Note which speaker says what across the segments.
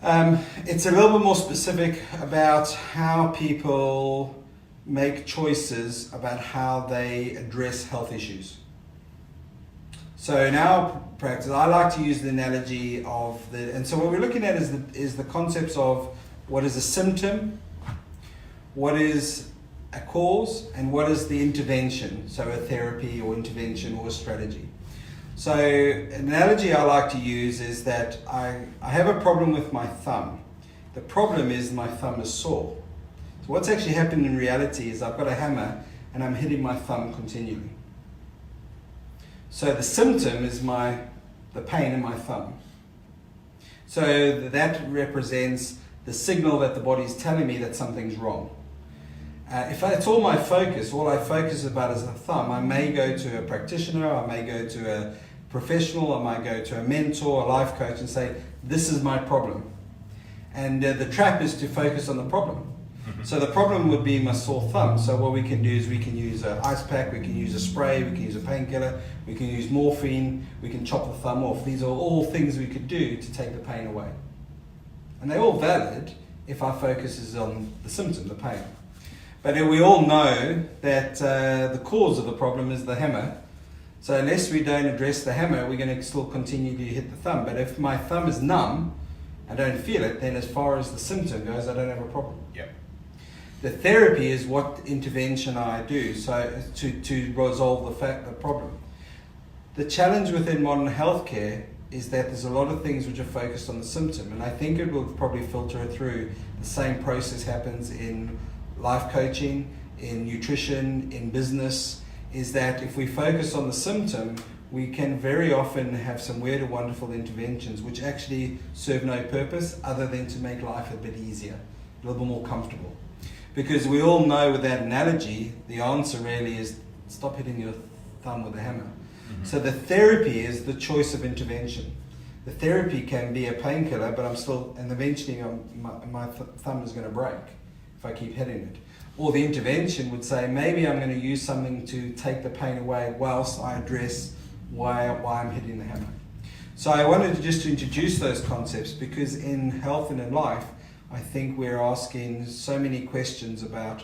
Speaker 1: It's a little bit more specific about how people make choices about how they address health issues. So in our practice, I like to use the analogy of and so what we're looking at is the concepts of what is a symptom, what is a cause, and what is the intervention, so a therapy or intervention or a strategy. So an analogy I like to use is that I have a problem with my thumb. The problem is my thumb is sore. So what's actually happened in reality is I've got a hammer and I'm hitting my thumb continually. So the symptom is the pain in my thumb. So that represents the signal that the body is telling me that something's wrong. If it's all my focus, all I focus about is the thumb, I may go to a practitioner, I may go to a professional, I might go to a mentor, a life coach and say, this is my problem. And the trap is to focus on the problem. So the problem would be my sore thumb. So what we can do is we can use an ice pack, we can use a spray, we can use a painkiller, we can use morphine, we can chop the thumb off. These are all things we could do to take the pain away. And they're all valid if our focus is on the symptom, the pain. But we all know that the cause of the problem is the hammer. So unless we don't address the hammer, we're going to still continue to hit the thumb. But if my thumb is numb, I don't feel it, then as far as the symptom goes, I don't have a problem.
Speaker 2: Yep.
Speaker 1: The therapy is what intervention I do so to resolve the problem. The challenge within modern healthcare is that there's a lot of things which are focused on the symptom, and I think it will probably filter through. The same process happens in life coaching, in nutrition, in business, is that if we focus on the symptom, we can very often have some weird and wonderful interventions which actually serve no purpose other than to make life a bit easier, a little bit more comfortable. Because we all know with that analogy, the answer really is stop hitting your thumb with a hammer. Mm-hmm. So the therapy is the choice of intervention. The therapy can be a painkiller, but and eventually my thumb is going to break if I keep hitting it. Or the intervention would say, maybe I'm going to use something to take the pain away whilst I address why I'm hitting the hammer. So I wanted to introduce those concepts because in health and in life, I think we're asking so many questions about,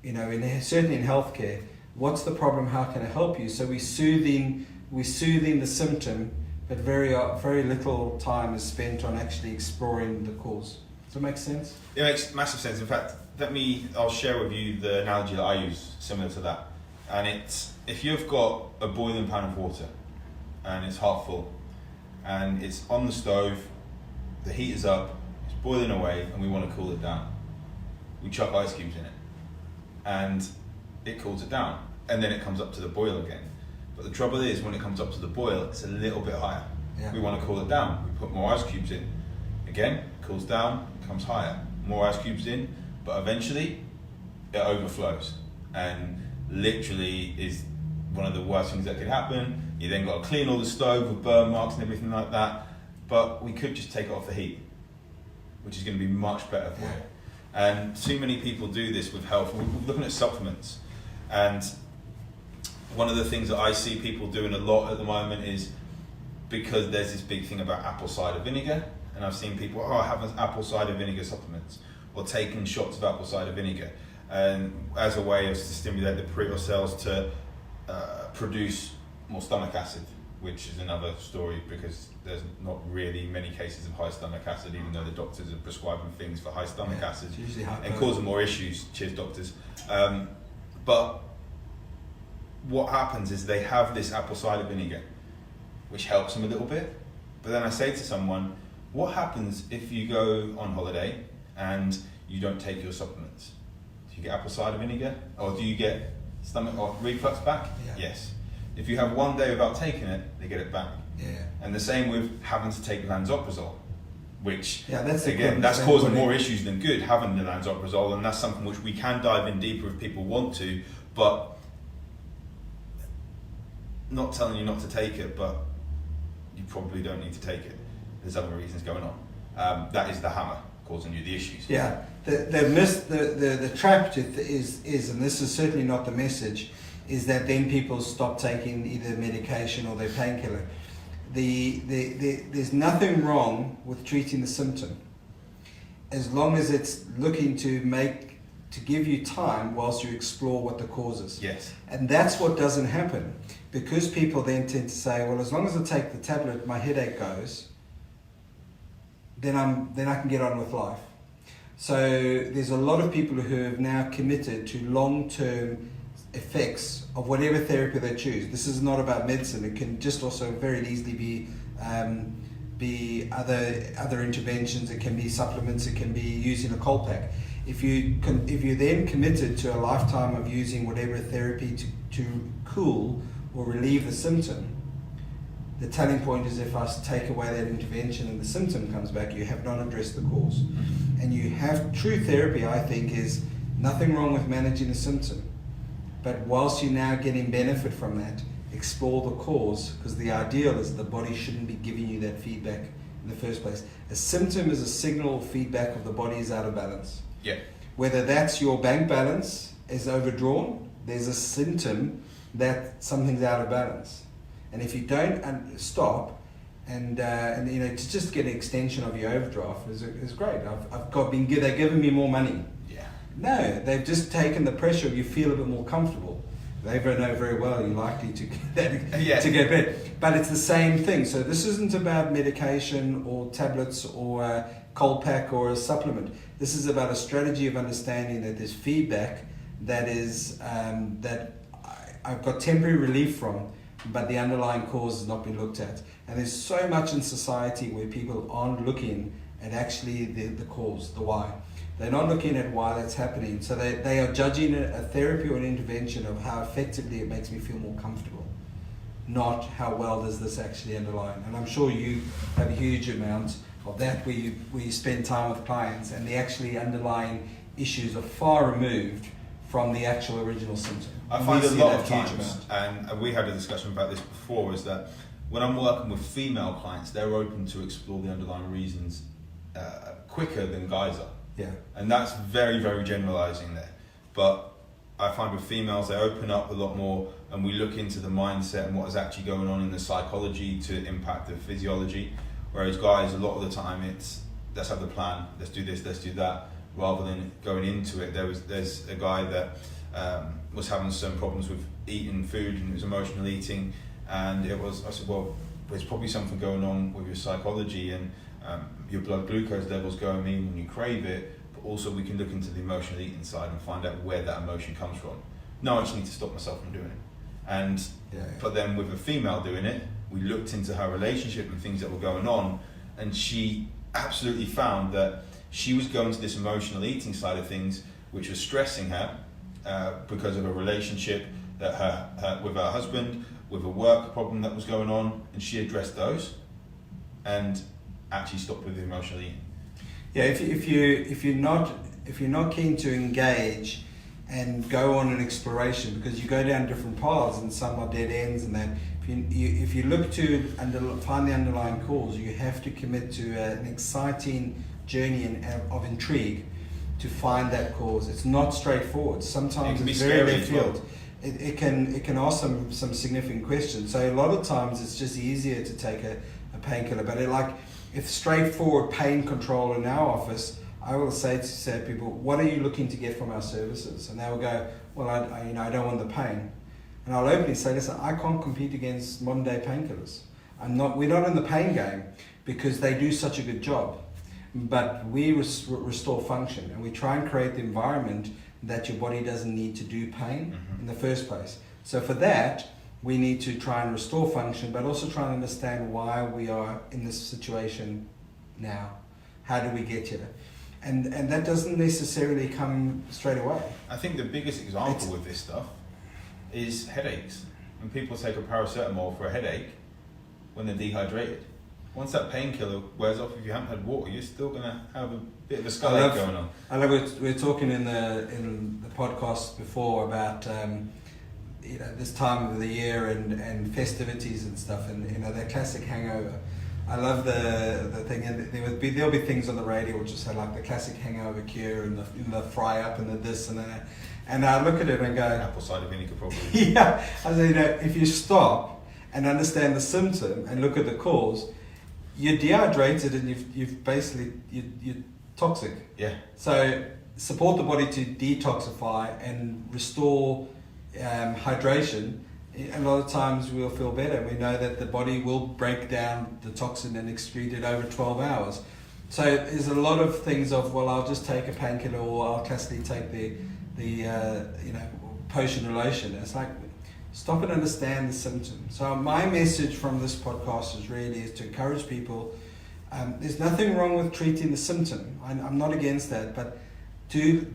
Speaker 1: certainly in healthcare, what's the problem, how can I help you? So we're soothing the symptom, but very little time is spent on actually exploring the cause. Does that make sense?
Speaker 2: It makes massive sense. In fact, I'll share with you the analogy that I use similar to that. And it's, if you've got a boiling pan of water and it's half full and it's on the stove, the heat is up, it's boiling away and we want to cool it down. We chuck ice cubes in it and it cools it down and then it comes up to the boil again. But the trouble is when it comes up to the boil, it's a little bit higher. Yeah. We want to cool it down. We put more ice cubes in. Again, cools down, comes higher. More ice cubes in, but eventually it overflows and literally is one of the worst things that could happen. You then got to clean all the stove with burn marks and everything like that. But we could just take it off the heat, which is going to be much better for you. And too many people do this with health. We're looking at supplements, and one of the things that I see people doing a lot at the moment is because there's this big thing about apple cider vinegar, and I've seen people, have apple cider vinegar supplements, or taking shots of apple cider vinegar, and as a way of to stimulate the pareto cells to produce more stomach acid, which is another story because there's not really many cases of high stomach acid, even though the doctors are prescribing things for high stomach acid and causing more issues. Cheers, doctors. But what happens is they have this apple cider vinegar, which helps them a little bit. But then I say to someone, what happens if you go on holiday and you don't take your supplements? Do you get apple cider vinegar? Or do you get stomach or reflux back? Yeah. Yes. If you have one day without taking it, they get it back. Yeah. And the same with having to take lansoprazole, which that's causing more issues than good, having the lansoprazole, and that's something which we can dive in deeper if people want to, but not telling you not to take it, but you probably don't need to take it. There's other reasons going on. That is the hammer causing you the issues.
Speaker 1: Yeah, the trap is, and this is certainly not the message, is that then people stop taking either medication or their painkiller. There's nothing wrong with treating the symptom. as long as it's looking to give you time whilst you explore what the cause is.
Speaker 2: Yes.
Speaker 1: And that's what doesn't happen, because people then tend to say, well, as long as I take the tablet, my headache goes, then I can get on with life. So there's a lot of people who have now committed to long-term effects of whatever therapy they choose. This is not about medicine. It can just also very easily be other interventions. It can be supplements. It can be using a cold pack. If you're then committed to a lifetime of using whatever therapy to cool or relieve the symptom, the telling point is if I take away that intervention and the symptom comes back, you have not addressed the cause. And you have true therapy, I think, is nothing wrong with managing the symptom. But whilst you're now getting benefit from that, explore the cause, because the ideal is the body shouldn't be giving you that feedback in the first place. A symptom is a signal or feedback of the body is out of balance.
Speaker 2: Yeah.
Speaker 1: Whether that's your bank balance is overdrawn, there's a symptom that something's out of balance. And if you don't stop and to just get an extension of your overdraft is great. They're giving me more money.
Speaker 2: Yeah.
Speaker 1: No, they've just taken the pressure. You feel a bit more comfortable. They know very well you're likely to get that, to get better. But it's the same thing. So this isn't about medication or tablets or a cold pack or a supplement. This is about a strategy of understanding that there's feedback that is that I've got temporary relief from, but the underlying cause has not been looked at. And there's so much in society where people aren't looking at actually the cause, the why. They're not looking at why that's happening. So they are judging a therapy or an intervention of how effectively it makes me feel more comfortable, not how well does this actually underline. And I'm sure you have a huge amount of that where you spend time with clients and the actually underlying issues are far removed from the actual original symptom.
Speaker 2: I find a lot of times, and we had a discussion about this before, is that when I'm working with female clients, they're open to explore the underlying reasons quicker than guys are.
Speaker 1: Yeah.
Speaker 2: And that's very, very generalizing there. But I find with females, they open up a lot more and we look into the mindset and what is actually going on in the psychology to impact the physiology. Whereas guys, a lot of the time, it's let's have the plan, let's do this, let's do that, rather than going into it. There's a guy that was having some problems with eating food and it was emotional eating, and I said, well, there's probably something going on with your psychology and your blood glucose levels going in when you crave it, but also we can look into the emotional eating side and find out where that emotion comes from. No, I just need to stop myself from doing it. And but then with a female doing it, we looked into her relationship and things that were going on, and she absolutely found that she was going to this emotional eating side of things, which was stressing her because of a relationship that her with her husband, with a work problem that was going on, and she addressed those and actually stopped with the emotional eating.
Speaker 1: Yeah, if you're not keen to engage and go on an exploration, because you go down different paths and some are dead ends, and that if you look to find the underlying cause, you have to commit to an exciting journey of intrigue to find that cause. It's not straightforward. Sometimes it's very left field. It can ask some significant questions. So a lot of times it's just easier to take a painkiller. But if straightforward pain control in our office, I will say to people, what are you looking to get from our services? And they will go, well, I don't want the pain. And I'll openly say, listen, I can't compete against modern day painkillers. We're not in the pain game because they do such a good job. But we restore function, and we try and create the environment that your body doesn't need to do pain in the first place. So for that, we need to try and restore function, but also try and understand why we are in this situation now. How do we get here? And that doesn't necessarily come straight away.
Speaker 2: I think the biggest example with this stuff is headaches. When people take a paracetamol for a headache when they're dehydrated, once that painkiller wears off, if you haven't had water, you're still going to have a bit of a skull ache going on.
Speaker 1: I love it. We were talking in the podcast before about this time of the year and festivities and stuff, and that classic hangover. I love the thing, and there'll be things on the radio which will say like the classic hangover cure and the fry up and the this and that, and I look at it and go,
Speaker 2: apple cider vinegar probably.
Speaker 1: Yeah, I say, if you stop and understand the symptom and look at the cause, you're dehydrated and you've basically you're toxic.
Speaker 2: Yeah.
Speaker 1: So support the body to detoxify and restore hydration. A lot of times we'll feel better. We know that the body will break down the toxin and excrete it over 12 hours. So there's a lot of things of, well, I'll just take a painkiller, or I'll classically take the potion or lotion. It's like, stop and understand the symptom. So my message from this podcast is to encourage people. There's nothing wrong with treating the symptom. I'm not against that, but do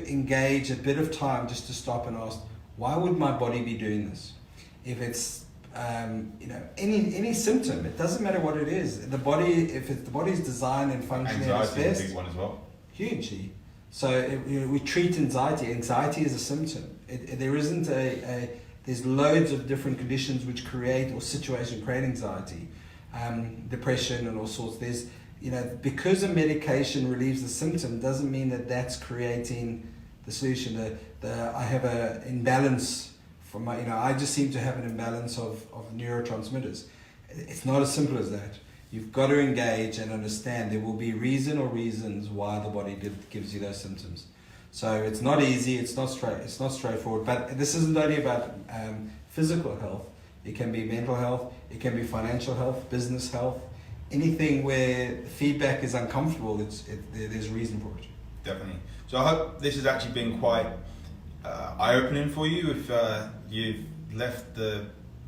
Speaker 1: engage a bit of time just to stop and ask, why would my body be doing this? If it's any symptom, it doesn't matter what it is. The body, the body's designed and functioning at its
Speaker 2: Anxiety is
Speaker 1: best,
Speaker 2: a big one as well.
Speaker 1: hugely. So we treat anxiety. Anxiety is a symptom. There isn't there's loads of different conditions which create, or situations create anxiety, depression and all sorts. There's, because a medication relieves the symptom doesn't mean that that's creating the solution. I have an imbalance from I just seem to have an imbalance of neurotransmitters. It's not as simple as that. You've got to engage and understand there will be reasons why the body gives you those symptoms. So it's not easy, it's not straightforward, but this isn't only about physical health. It can be mental health, it can be financial health, business health, anything where feedback is uncomfortable, there's a reason for it.
Speaker 2: Definitely. So I hope this has actually been quite eye-opening for you. If you've left the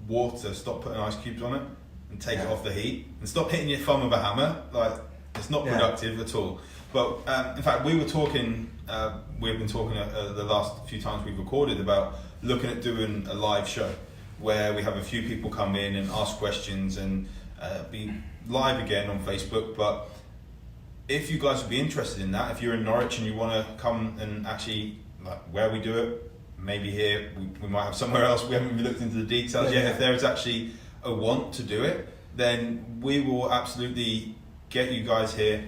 Speaker 2: water, stop putting ice cubes on it and take it off the heat, and stop hitting your thumb with a hammer. Like, it's not productive at all. But in fact, we've been talking the last few times we've recorded about looking at doing a live show where we have a few people come in and ask questions and be live again on Facebook. But if you guys would be interested in that, if you're in Norwich and you want to come and actually, like, where we do it, maybe here, we might have somewhere else, we haven't even looked into the details yet. If there is actually a want to do it, then we will absolutely get you guys here,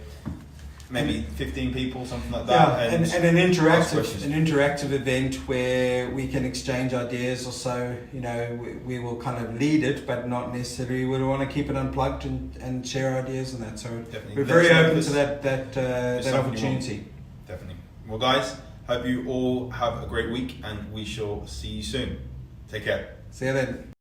Speaker 2: maybe 15 people, something like that.
Speaker 1: And an interactive event where we can exchange ideas or so. We will kind of lead it, but not necessarily. We want to keep it unplugged and share ideas and that. So
Speaker 2: definitely.
Speaker 1: We're very open to that opportunity.
Speaker 2: Definitely. Well, guys, hope you all have a great week, and we shall see you soon. Take care.
Speaker 1: See you then.